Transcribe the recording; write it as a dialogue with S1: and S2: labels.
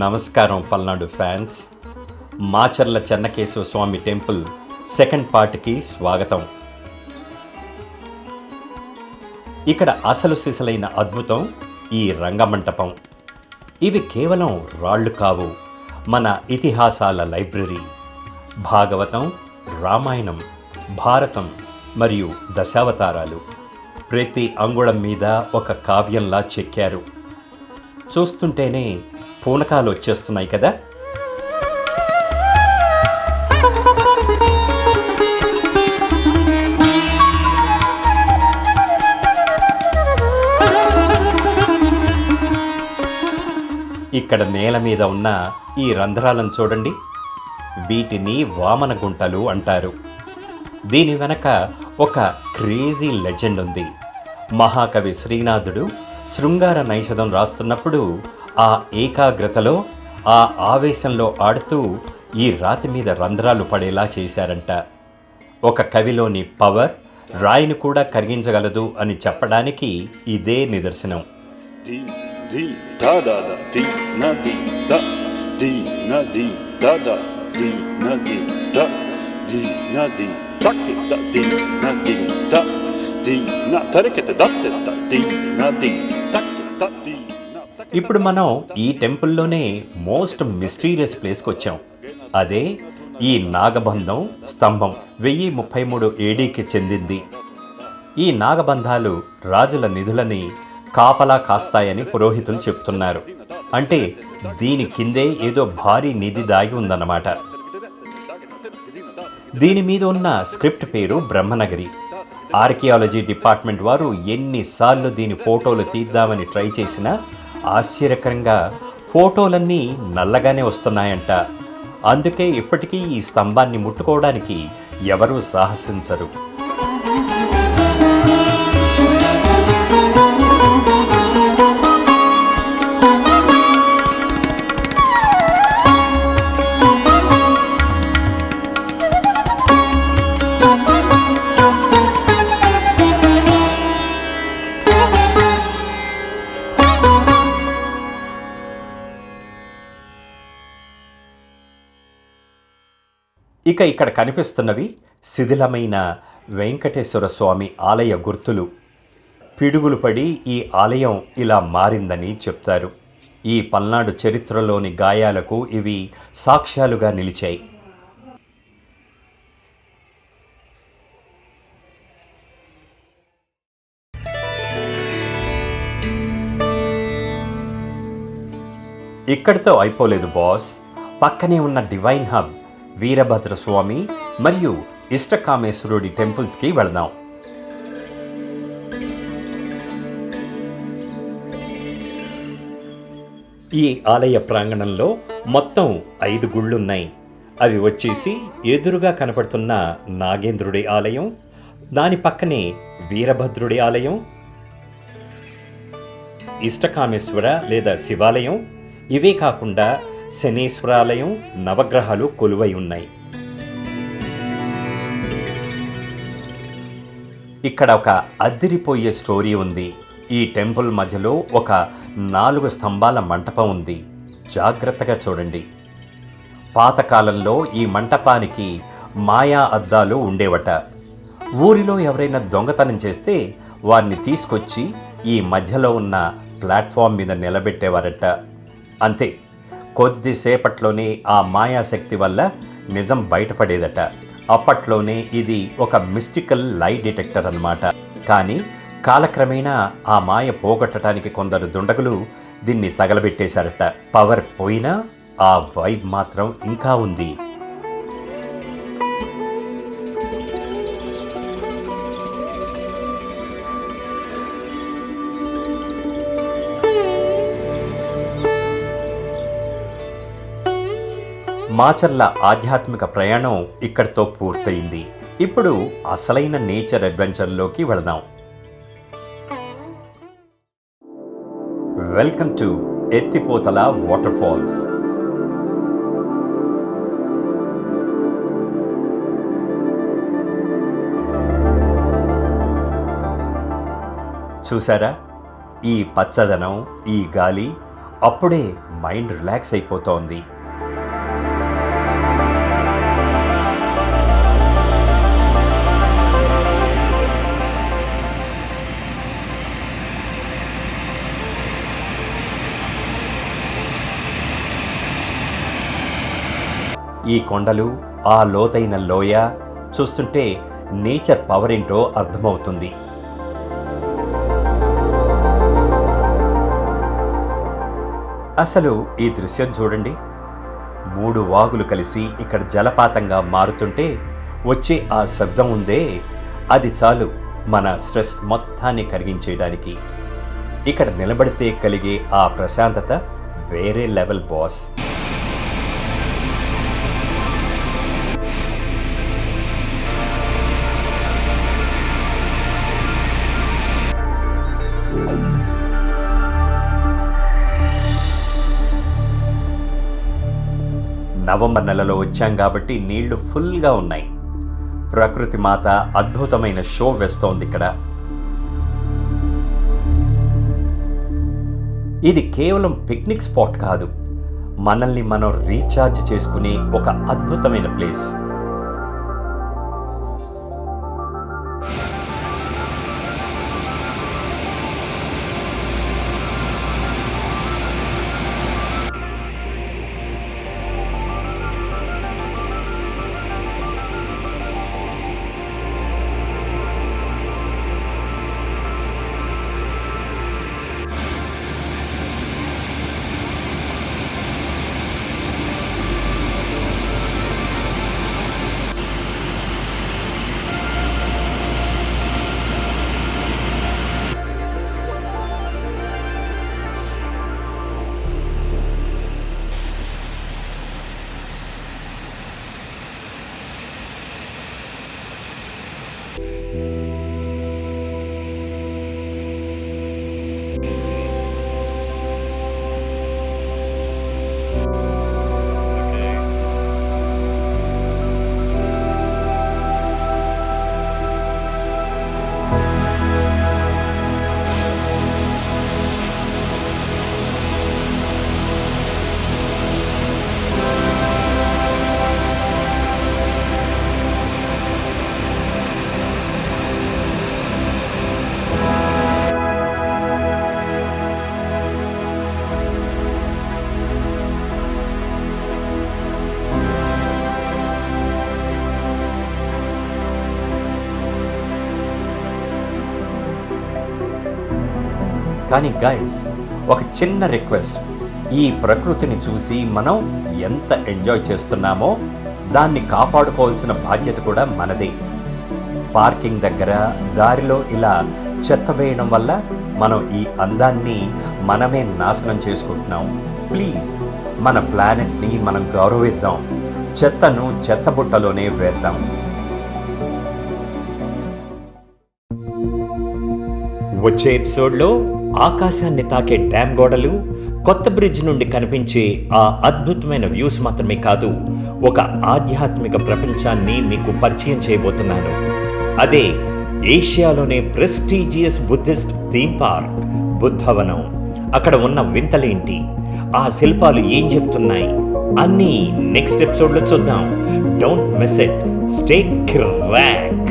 S1: నమస్కారం పల్నాడు ఫ్యాన్స్. మాచర్ల చెన్నకేశవ స్వామి temple second పార్ట్కి స్వాగతం. ఇక్కడ అసలు సిసలైన అద్భుతం ఈ రంగమంటపం. ఇవి కేవలం రాళ్ళు కావు, మన ఇతిహాసాల లైబ్రరీ. భాగవతం, రామాయణం, భారతం మరియు దశావతారాలు ప్రతి అంగుళం మీద ఒక కావ్యంలా చెక్కారు. చూస్తుంటేనే పూనకాలు వచ్చేస్తున్నాయి కదా. ఇక్కడ నేల మీద ఉన్న ఈ రంధ్రాలను చూడండి. వీటిని వామన గుంటలు అంటారు. దీని వెనక ఒక క్రేజీ లెజెండ్ ఉంది. మహాకవి శ్రీనాథుడు శృంగార నైషధం రాస్తున్నప్పుడు ఆ ఏకాగ్రతలో, ఆ ఆవేశంలో ఆడుతూ ఈ రాతి మీద రంధ్రాలు పడేలా చేశారంట. ఒక కవిలోని పవర్ రాయిని కూడా కరిగించగలదు అని చెప్పడానికి ఇదే నిదర్శనం. ఇప్పుడు మనం ఈ టెంపుల్లోనే మోస్ట్ మిస్టీరియస్ ప్లేస్కి వచ్చాం. అదే ఈ నాగబంధం స్తంభం 1033 ఏడీకి చెందింది. ఈ నాగబంధాలు రాజుల నిధులని కాపలా కాస్తాయని పురోహితులు చెప్తున్నారు. అంటే దీని కిందే ఏదో భారీ నిధి దాగి ఉందన్నమాట. దీని మీద ఉన్న స్క్రిప్ట్ పేరు బ్రహ్మనగరి. ఆర్కియాలజీ డిపార్ట్మెంట్ వారు ఎన్నిసార్లు దీని ఫోటోలు తీద్దామని ట్రై చేసినా ఆశ్చర్యకరంగా ఫోటోలన్నీ నల్లగానే వస్తున్నాయంట. అందుకే ఇప్పటికీ ఈ స్తంభాన్ని ముట్టుకోవడానికి ఎవరూ సాహసించరు. ఇక ఇక్కడ కనిపిస్తున్నవి శిథిలమైన వెంకటేశ్వర స్వామి ఆలయ గుర్తులు. పిడుగులు పడి ఈ ఆలయం ఇలా మారిందని చెప్తారు. ఈ పల్నాడు చరిత్రలోని గాయాలకు ఇవి సాక్ష్యాలుగా నిలిచాయి. ఇక్కడితో అయిపోలేదు బాస్. పక్కనే ఉన్న డివైన్ హబ్ వీరభద్రస్వామి మరియు ఇష్టకామేశ్వరుడి టెంపుల్స్కి వెళదాం. ఈ ఆలయ ప్రాంగణంలో మొత్తం 5 గుళ్ళున్నాయి. అవి వచ్చేసి ఎదురుగా కనపడుతున్న నాగేంద్రుడి ఆలయం, దాని పక్కనే వీరభద్రుడి ఆలయం, ఇష్టకామేశ్వర లేదా శివాలయం, ఇవే కాకుండా శనేశ్వరాలయం, నవగ్రహాలు కొలువై ఉన్నాయి. ఇక్కడ ఒక అద్దిరిపోయే స్టోరీ ఉంది. ఈ టెంపుల్ మధ్యలో ఒక 4 స్తంభాల మంటపం ఉంది. జాగ్రత్తగా చూడండి. పాతకాలంలో ఈ మంటపానికి మాయా అద్దాలు ఉండేవట. ఊరిలో ఎవరైనా దొంగతనం చేస్తే వారిని తీసుకొచ్చి ఈ మధ్యలో ఉన్న ప్లాట్ఫామ్ మీద నిలబెట్టేవారట. అంతే, కొద్దిసేపట్లోనే ఆ మాయాశక్తి వల్ల నిజం బయటపడేదట. అప్పట్లోనే ఇది ఒక మిస్టికల్ లై డిటెక్టర్ అన్నమాట. కానీ కాలక్రమేణా ఆ మాయ పోగొట్టడానికి కొందరు దుండగులు దీన్ని తగలబెట్టేశారట. పవర్ పోయినా ఆ వైబ్ మాత్రం ఇంకా ఉంది. మాచర్ల ఆధ్యాత్మిక ప్రయాణం ఇక్కడితో పూర్తయింది. ఇప్పుడు అసలైన నేచర్ అడ్వెంచర్లోకి వెళదాం. వెల్కమ్ టు ఎత్తిపోతల వాటర్ ఫాల్స్. చూసారా, ఈ పచ్చదనం, ఈ గాలి అప్పుడే మైండ్ రిలాక్స్ అయిపోతోంది. ఈ కొండలు, ఆ లోతైన లోయ చూస్తుంటే నేచర్ పవర్ ఏంటో అర్థమవుతుంది. అసలు ఈ దృశ్యం చూడండి. 3 వాగులు కలిసి ఇక్కడ జలపాతంగా మారుతుంటే వచ్చే ఆ శబ్దం ఉందే, అది చాలు మన స్ట్రెస్ మొత్తాన్ని కరిగించేయడానికి. ఇక్కడ నిలబడితే కలిగే ఆ ప్రశాంతత వేరే లెవెల్ బాస్. నవంబర్ నెలలో వచ్చాం కాబట్టి నీళ్లు ఫుల్గా ఉన్నాయి. ప్రకృతి మాత అద్భుతమైన షో వేస్తోంది ఇక్కడ. ఇది కేవలం పిక్నిక్ స్పాట్ కాదు, మనల్ని మనం రీఛార్జ్ చేసుకునే ఒక అద్భుతమైన ప్లేస్. కానీ గైస్, ఒక చిన్న రిక్వెస్ట్. ఈ ప్రకృతిని చూసి మనం ఎంత ఎంజాయ్ చేస్తున్నామో దాన్ని కాపాడుకోవాల్సిన బాధ్యత కూడా మనదే. పార్కింగ్ దగ్గర, దారిలో ఇలా చెత్త వేయడం వల్ల మనం ఈ అందాన్ని మనమే నాశనం చేసుకుంటున్నాం. ప్లీజ్, మన ప్లానెట్ని మనం గౌరవిద్దాం. చెత్తను చెత్తబుట్టలోనే వేద్దాం. వచ్చే ఎపిసోడ్లో ఆకాశాన్ని తాకే డ్యామ్ గోడలు, కొత్త బ్రిడ్జ్ నుండి కనిపించే ఆ అద్భుతమైన వ్యూస్ మాత్రమే కాదు, ఒక ఆధ్యాత్మిక ప్రపంచాన్ని మీకు పరిచయం చేయబోతున్నాను. అదే ఏషియాలోనే prestigious Buddhist theme park Buddhavanam. అక్కడ ఉన్న వింతలేంటి, ఆ శిల్పాలు ఏం చెప్తున్నాయి అన్నీ నెక్స్ట్ ఎపిసోడ్లో చూద్దాం. Don't miss it. Stay crack.